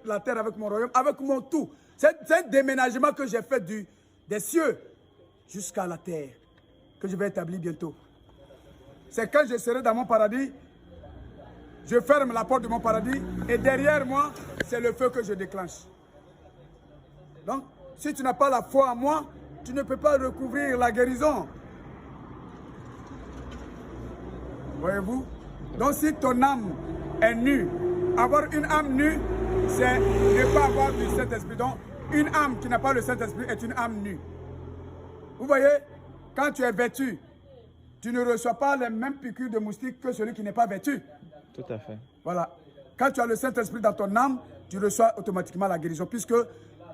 la terre avec mon royaume, avec mon tout. C'est un déménagement que j'ai fait des cieux jusqu'à la terre, que je vais établir bientôt. C'est quand je serai dans mon paradis, je ferme la porte de mon paradis et derrière moi, c'est le feu que je déclenche. Donc, si tu n'as pas la foi en moi, tu ne peux pas recouvrir la guérison. Voyez-vous? Donc, si ton âme est nue, avoir une âme nue, c'est ne pas avoir du Saint-Esprit. Donc, une âme qui n'a pas le Saint-Esprit est une âme nue. Vous voyez, quand tu es vêtu, tu ne reçois pas les mêmes piqûres de moustiques que celui qui n'est pas vêtu. Tout à fait. Voilà. Quand tu as le Saint-Esprit dans ton âme, tu reçois automatiquement la guérison, puisque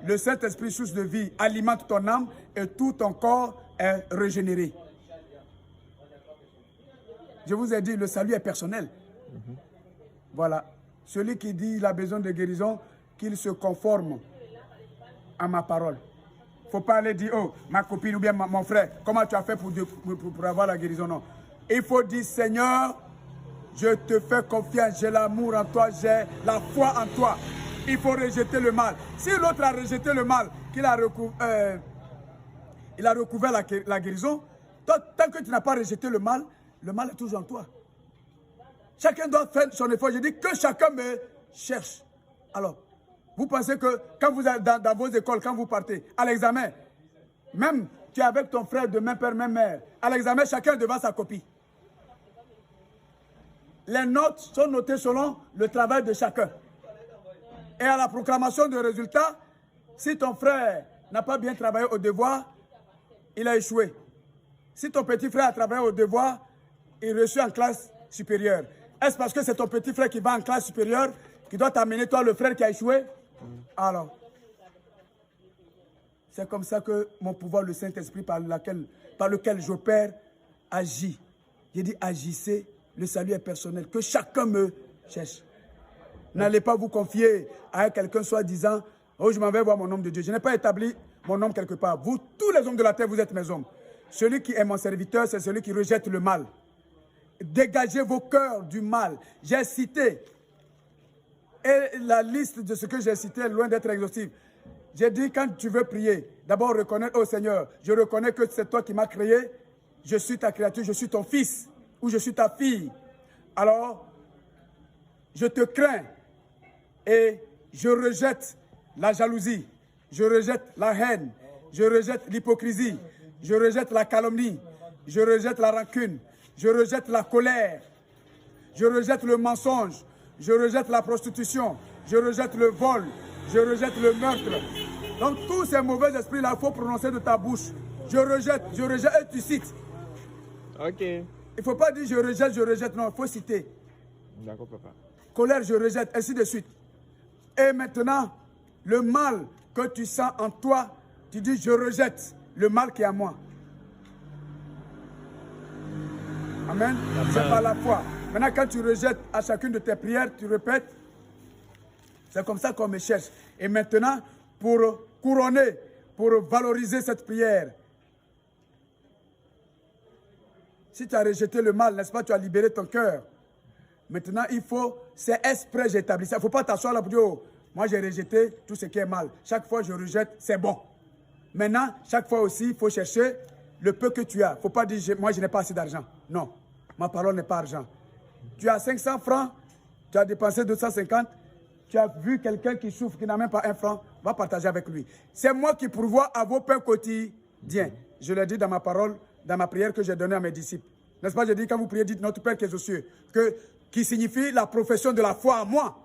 le Saint-Esprit, source de vie, alimente ton âme et tout ton corps est régénéré. Je vous ai dit, le salut est personnel. Voilà. Celui qui dit qu'il a besoin de guérison, qu'il se conforme à ma parole. Il ne faut pas aller dire, oh, ma copine ou bien mon frère, comment tu as fait pour avoir la guérison? Non. Il faut dire, Seigneur, je te fais confiance, j'ai l'amour en toi, j'ai la foi en toi. Il faut rejeter le mal. Si l'autre a rejeté le mal, qu'il a recouvert la guérison, tant que tu n'as pas rejeté le mal est toujours en toi. Chacun doit faire son effort. Je dis que chacun me cherche. Alors, vous pensez que quand vous êtes dans vos écoles, quand vous partez à l'examen, même tu es avec ton frère de même père, même mère, à l'examen, chacun est devant sa copie. Les notes sont notées selon le travail de chacun. Et à la proclamation de résultats, si ton frère n'a pas bien travaillé au devoir, il a échoué. Si ton petit frère a travaillé au devoir, il reçoit en classe supérieure. Est-ce parce que c'est ton petit frère qui va en classe supérieure qui doit t'amener, toi, le frère qui a échoué? Alors, c'est comme ça que mon pouvoir, le Saint-Esprit, par lequel j'opère, agit. J'ai dit agissez, le salut est personnel, que chacun me cherche. N'allez pas vous confier à quelqu'un soi-disant, oh, je m'en vais voir mon homme de Dieu. Je n'ai pas établi mon homme quelque part. Vous, tous les hommes de la terre, vous êtes mes hommes. Celui qui est mon serviteur, c'est celui qui rejette le mal. Dégagez vos cœurs du mal. J'ai cité, et la liste de ce que j'ai cité est loin d'être exhaustive. J'ai dit, quand tu veux prier, d'abord reconnaître, oh Seigneur, je reconnais que c'est toi qui m'as créé, je suis ta créature, je suis ton fils, ou je suis ta fille. Alors, je te crains et je rejette la jalousie, je rejette la haine, je rejette l'hypocrisie, je rejette la calomnie, je rejette la rancune, je rejette la colère, je rejette le mensonge, je rejette la prostitution, je rejette le vol, je rejette le meurtre. Donc tous ces mauvais esprits-là, il faut prononcer de ta bouche. Je rejette, et tu cites. Ok. Il ne faut pas dire je rejette, non, il faut citer. D'accord, papa. Colère, je rejette, ainsi de suite. Et maintenant, le mal que tu sens en toi, tu dis je rejette le mal qui est à moi. Amen. C'est par la foi. Maintenant, quand tu rejettes à chacune de tes prières, tu répètes. C'est comme ça qu'on me cherche. Et maintenant, pour couronner, pour valoriser cette prière, si tu as rejeté le mal, n'est-ce pas, tu as libéré ton cœur. Maintenant, il faut, c'est exprès, j'ai établi ça. Il ne faut pas t'asseoir là pour dire, oh, moi j'ai rejeté tout ce qui est mal. Chaque fois je rejette, c'est bon. Maintenant, chaque fois aussi, il faut chercher le peu que tu as. Il ne faut pas dire, moi je n'ai pas assez d'argent. Non, ma parole n'est pas argent. Tu as 500 francs, tu as dépensé 250, tu as vu quelqu'un qui souffre, qui n'a même pas un franc, va partager avec lui. C'est moi qui pourvois à vos pains quotidiens. Je l'ai dit dans ma parole, dans ma prière que j'ai donnée à mes disciples. N'est-ce pas, je dis, quand vous priez, dites notre Père qui est aux cieux, qui signifie la profession de la foi en moi.